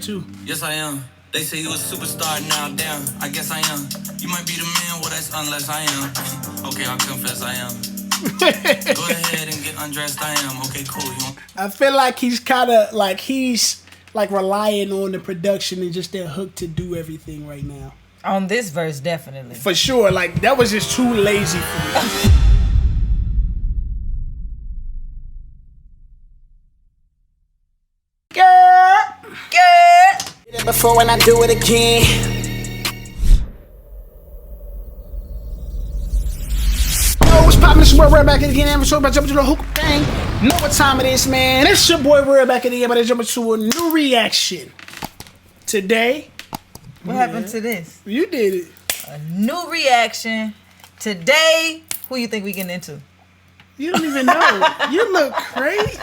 Too. Yes, I am. They say you a superstar now, damn. I guess I am. You might be the man, well, that's unless I am. Okay, I'll confess I am. Go ahead and get undressed, I am. Okay, cool. I feel like he's kind of like he's like relying on the production and just that hook to do everything right now. On this verse, definitely. For sure. Like, that was just too lazy for me. Before when I do it again. Yo, what's poppin'? This is Word back again. I'm so about to jump into the hook thing. Know what time it is, man. It's your boy Word back again, but I jump into a new reaction. Today. What happened to this? You did it. A new reaction. Today, who you think we getting into? You don't even know. You look crazy.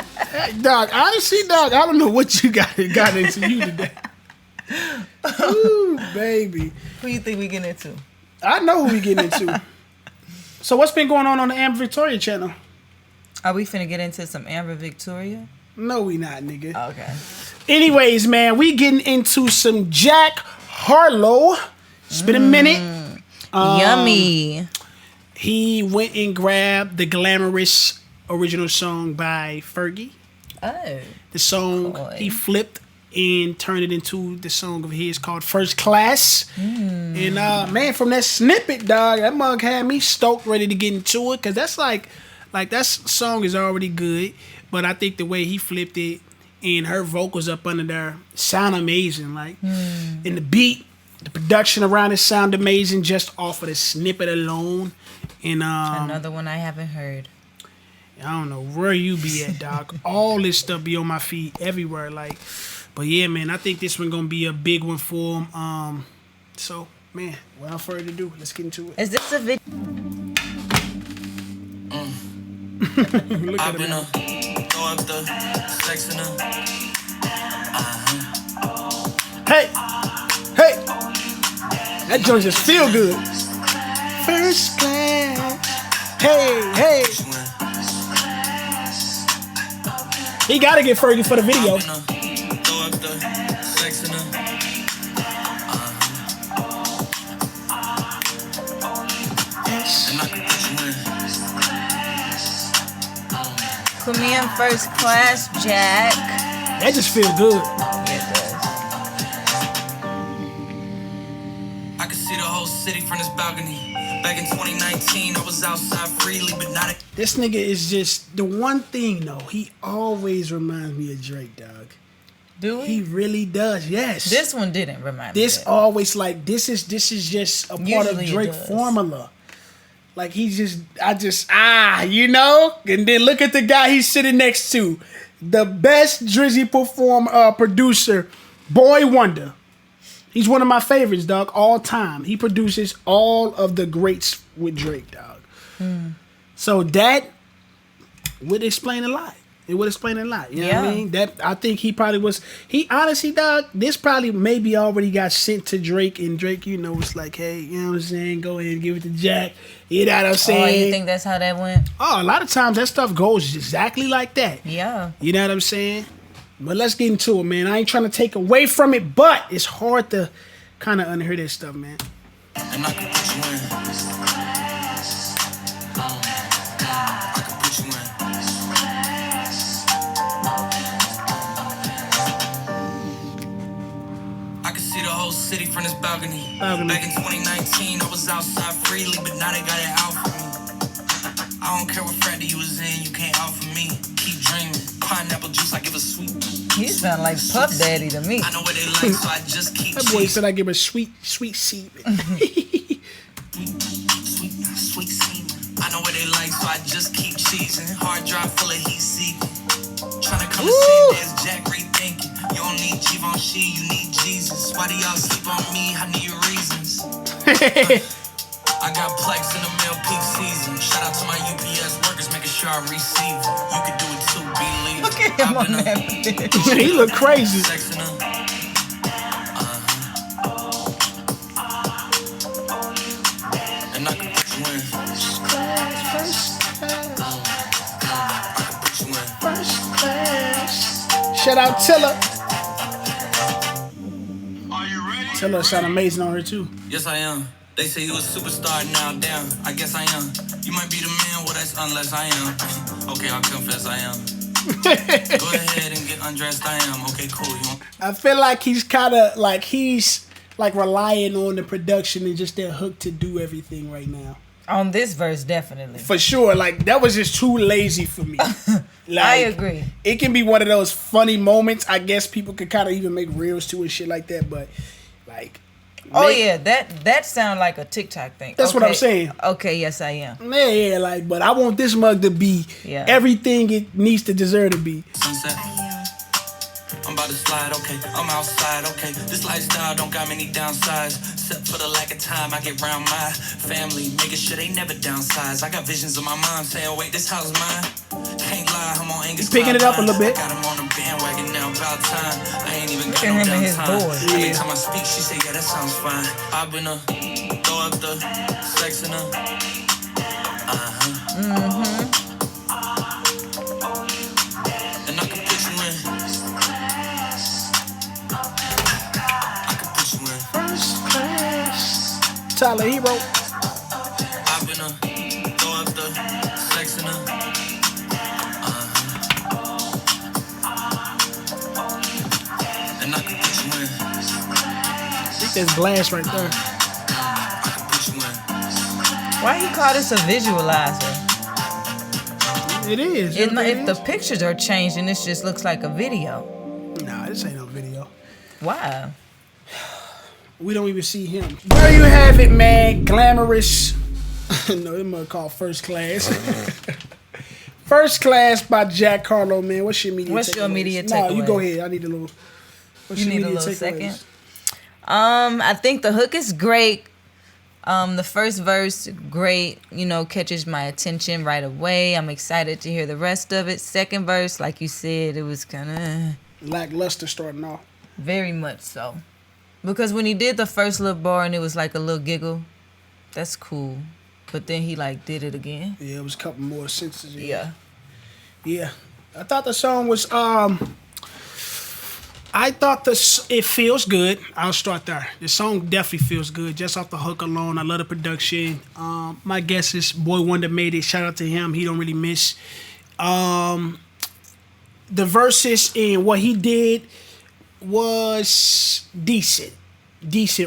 Dog, honestly, dog, I don't know what you got into you today. Ooh, baby. Who you think we getting into? I know who we getting into. So what's been going on the Amber Victoria channel? Are we finna get into some Amber Victoria? No, we not, nigga. Okay. Anyways, man, we getting into some Jack Harlow. It's been a minute. Yummy. He went and grabbed the glamorous original song by Fergie. Oh. The song he flipped and turned it into the song of his called First Class. And man, from that snippet, dog, that mug had me stoked, ready to get into it, because that's like that song is already good, but I think the way he flipped it and her vocals up under there sound amazing. Like, and the beat, the production around it sound amazing just off of the snippet alone. And another one I haven't heard. I don't know where you be at, dog. All this stuff be on my feed everywhere, like. But yeah, man, I think this one gonna be a big one for him. So, man, without further ado, let's get into it. Is this a video? Look at him. Throw up the sex in her. Hey, hey, that joint just feel good. First class. Hey, hey. He gotta get Fergie for the video. Put me in First Class, Jack. That just feel good. It does. I could see the whole city from this balcony. Back in 2019, I was outside freely, but not. This nigga is just the one thing though. He always reminds me of Drake, dog. Do we? He really does. Yes. This one didn't remind me. This always like this is just a part Usually of Drake formula. Like you know? And then look at the guy he's sitting next to. The best Drizzy producer, Boy Wonder. He's one of my favorites, dog, all time. He produces all of the greats with Drake, dog. So that would explain a lot. It would explain a lot. You know what I mean? That I think he honestly, dog, this probably maybe already got sent to Drake, and Drake, you know, was like, hey, you know what I'm saying? Go ahead and give it to Jack. You know what I'm saying? Oh, you think that's how that went? Oh, a lot of times that stuff goes exactly like that. Yeah. You know what I'm saying? But let's get into it, man. I ain't trying to take away from it, but it's hard to kind of unhear that stuff, man. And I can put you in. I can put you in. I can see the whole city from this balcony. Back in 2019, I was outside freely, but now they got it out for me. I don't care what Friday you was in, you can't offer me. Keep dreaming. Pineapple juice, I give a sweet. He sound like Puff Daddy to me. I know what they like, so I just keep. That boy said I give a sweet seed. Sweet semen. I know what they like, so I just keep cheesing. Hard drive full of heat seeking. Trying to come to see there's Jack rethinking. You don't need Givenchy, you need Jesus. Why do y'all sleep on me? I need reasons. I got plex in the mail peak season. Shout out to my UPS workers, making sure I receive it. You can do it too, believe. Look at him on that bitch. He look crazy. And I can put you in. Shout out Tiller. Tell her it sound amazing on her too. Yes, I am. They say you a superstar now, damn. I guess I am. You might be the man, well, that's unless I am. Okay, I'll confess I am. Go ahead and get undressed, I am. Okay, cool. I feel like he's kind of like he's like relying on the production and just that hook to do everything right now. On this verse, definitely. For sure. Like, that was just too lazy for me. Like, I agree. It can be one of those funny moments. I guess people could kind of even make reels to and shit like that. But, like... Oh, yeah. That sound like a TikTok thing. That's what I'm saying. Okay, yes, I am. Yeah, like, but I want this mug to be everything it needs to deserve to be. Sunset. I'm about to slide, okay. I'm outside, okay. This lifestyle don't got many downsides. Except for the lack of time I get around my family. Making sure they never downsize. I got visions of my mom saying, wait, this house mine. Can't lie, I'm on Angus. Picking it up a little bit. Got him on the bandwagon now, about time. I ain't even got Look at no him and his downtime. boy. Every time I speak, she say, yeah, that sounds fine. I've been throw up the sex in her. And I can put you in. First class. Tyler Hero. I've been throw up the sex in her. And I can put you in. I think that's Blast right there. I can put you in. Why he call this a visualizer? It is. If the pictures are changed and this just looks like a video. Nah, this ain't no video. Why? We don't even see him. There you have it, man. Glamorous. No, it must call First Class. First Class by Jack Harlow, man. What's your media What's your media takeaway? No, you go ahead. I need a little. You need a little second. I think the hook is great. The first verse, great. You know, catches my attention right away. I'm excited to hear the rest of it. Second verse, like you said, it was kind of lackluster starting off. Very much so. Because when he did the first little bar and it was like a little giggle, that's cool. But then he like did it again. Yeah, it was a couple more sentences. Yeah. Yeah. I thought the song was it feels good. I'll start there. The song definitely feels good. Just off the hook alone. I love the production. My guess is Boy Wonder made it. Shout out to him. He don't really miss. The verses and what he did was decent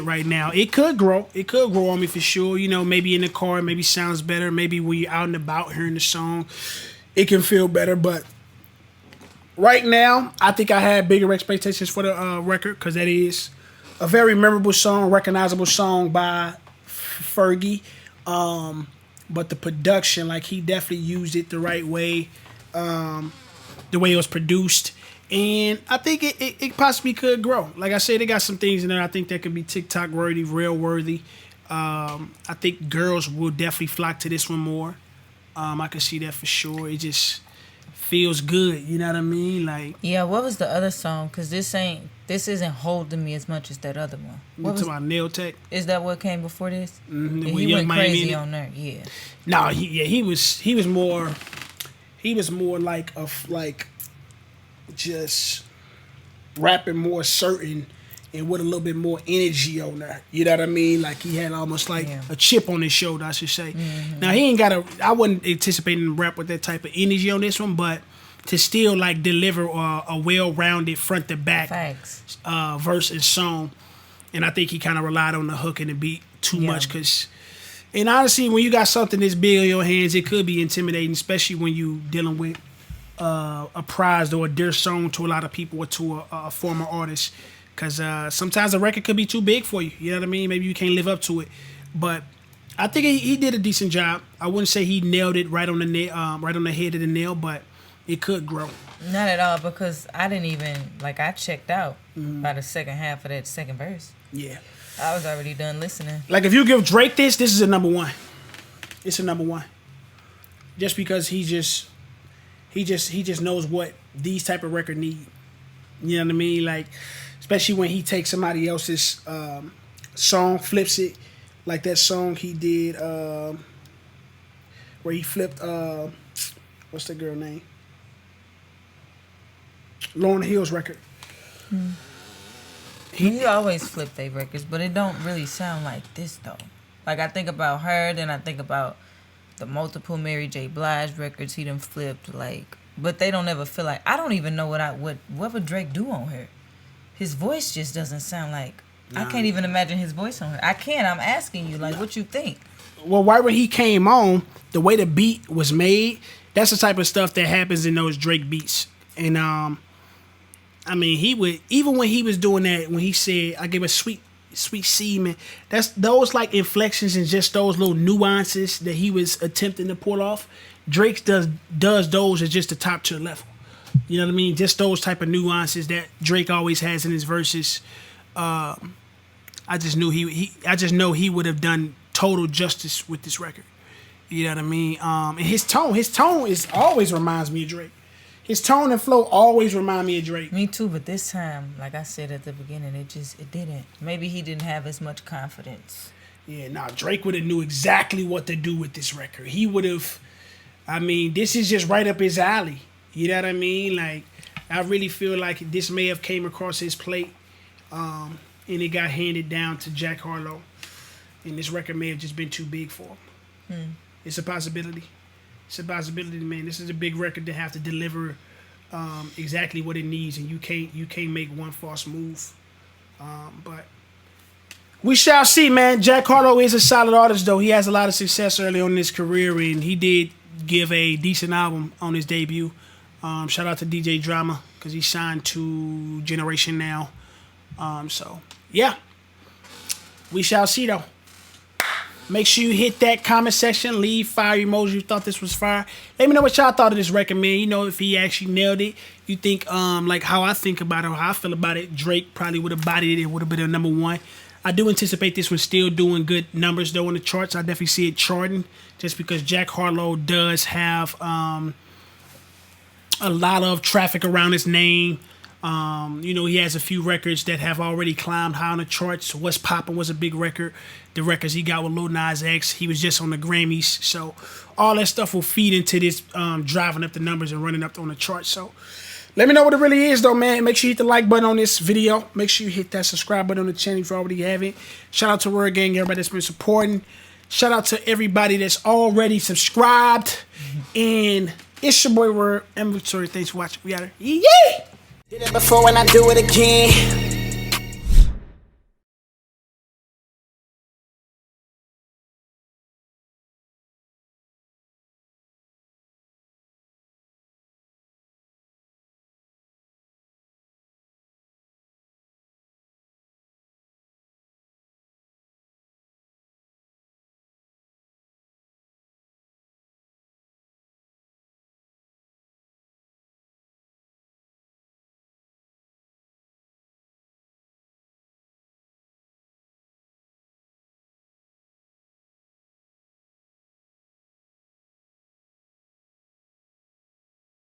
right now. It could grow on me for sure. You know, maybe in the car, maybe sounds better. Maybe when you're out and about hearing the song, it can feel better. But right now, I think I had bigger expectations for the record because that is a very memorable song, recognizable song by Fergie. But the production, like, he definitely used it the right way, the way it was produced. And I think it possibly could grow. Like I said, they got some things in there I think that could be TikTok worthy, real worthy. I think girls will definitely flock to this one more. I can see that for sure. It just feels good. You know what I mean? Like, yeah. What was the other song? Because this isn't holding me as much as that other one. What was about Nail Tech? Is that what came before this? Mm-hmm. Yeah, he went crazy on there. Yeah. No, he was more like just rapping more certain and with a little bit more energy on there. You know what I mean? Like, he had almost like a chip on his shoulder, I should say. Mm-hmm. Now, he ain't got I wasn't anticipating to rap with that type of energy on this one, but to still like deliver a well-rounded front to back verse and song. And I think he kind of relied on the hook and the beat too much because, and honestly, when you got something this big on your hands, it could be intimidating, especially when you dealing with a prized or a dear song to a lot of people or to a former artist, because sometimes a record could be too big for you. You know what I mean? Maybe you can't live up to it. But I think he did a decent job. I wouldn't say he nailed it right on the right on the head of the nail, but it could grow. Not at all, because I didn't even I checked out by the second half of that second verse. Yeah, I was already done listening. Like, if you give Drake this is a number one. It's a number one, just because he just knows what these type of record need. You know what I mean? Like, especially when he takes somebody else's song, flips it, like that song he did where he flipped what's the girl name? Lauryn Hill's record. He always flip their records, but it don't really sound like this though. Like I think about her, then I think about the multiple Mary J. Blige records he done flipped, like, but they don't ever feel like, I don't even know what would Drake do on her. His voice just doesn't sound like, I can't even imagine his voice on her. I can't. I'm asking you, like, what you think? Well, right when he came on, the way the beat was made, that's the type of stuff that happens in those Drake beats. And I mean, he would, even when he was doing that, when he said, "I gave a sweet semen," that's those like inflections and just those little nuances that he was attempting to pull off. Drake does those at just the top tier level. You know what I mean? Just those type of nuances that Drake always has in his verses. I just know he would have done total justice with this record. You know what I mean? And his tone is always reminds me of Drake. His tone and flow always remind me of Drake. Me too, but this time, like I said at the beginning, it didn't. Maybe he didn't have as much confidence. Yeah, Drake would have knew exactly what to do with this record. He would have, I mean, this is just right up his alley. You know what I mean? Like, I really feel like this may have came across his plate, and it got handed down to Jack Harlow, and this record may have just been too big for him. It's a possibility. It's a possibility, man. This is a big record to have to deliver exactly what it needs, and you can't make one false move. But we shall see, man. Jack Harlow is a solid artist, though. He has a lot of success early on in his career, and he did give a decent album on his debut. Shout out to DJ Drama, because he signed to Generation Now. So, yeah. We shall see, though. Make sure you hit that comment section. Leave fire emoji. You thought this was fire. Let me know what y'all thought of this record, man. You know, if he actually nailed it. You think, like how I think about it or how I feel about it, Drake probably would have bodied it. It would have been a number one. I do anticipate this one still doing good numbers, though, on the charts. I definitely see it charting just because Jack Harlow does have a lot of traffic around his name. You know, he has a few records that have already climbed high on the charts. What's Poppin' was a big record. The records he got with Lil Nas X, he was just on the Grammys. So all that stuff will feed into this driving up the numbers and running up on the charts. So let me know what it really is, though, man. Make sure you hit the like button on this video. Make sure you hit that subscribe button on the channel if you already haven't. Shout out to Word Gang, everybody that's been supporting. Shout out to everybody that's already subscribed. And it's your boy Word. I'm Victoria. Thanks for watching. We out here. Yeah! Did it before and I do it again.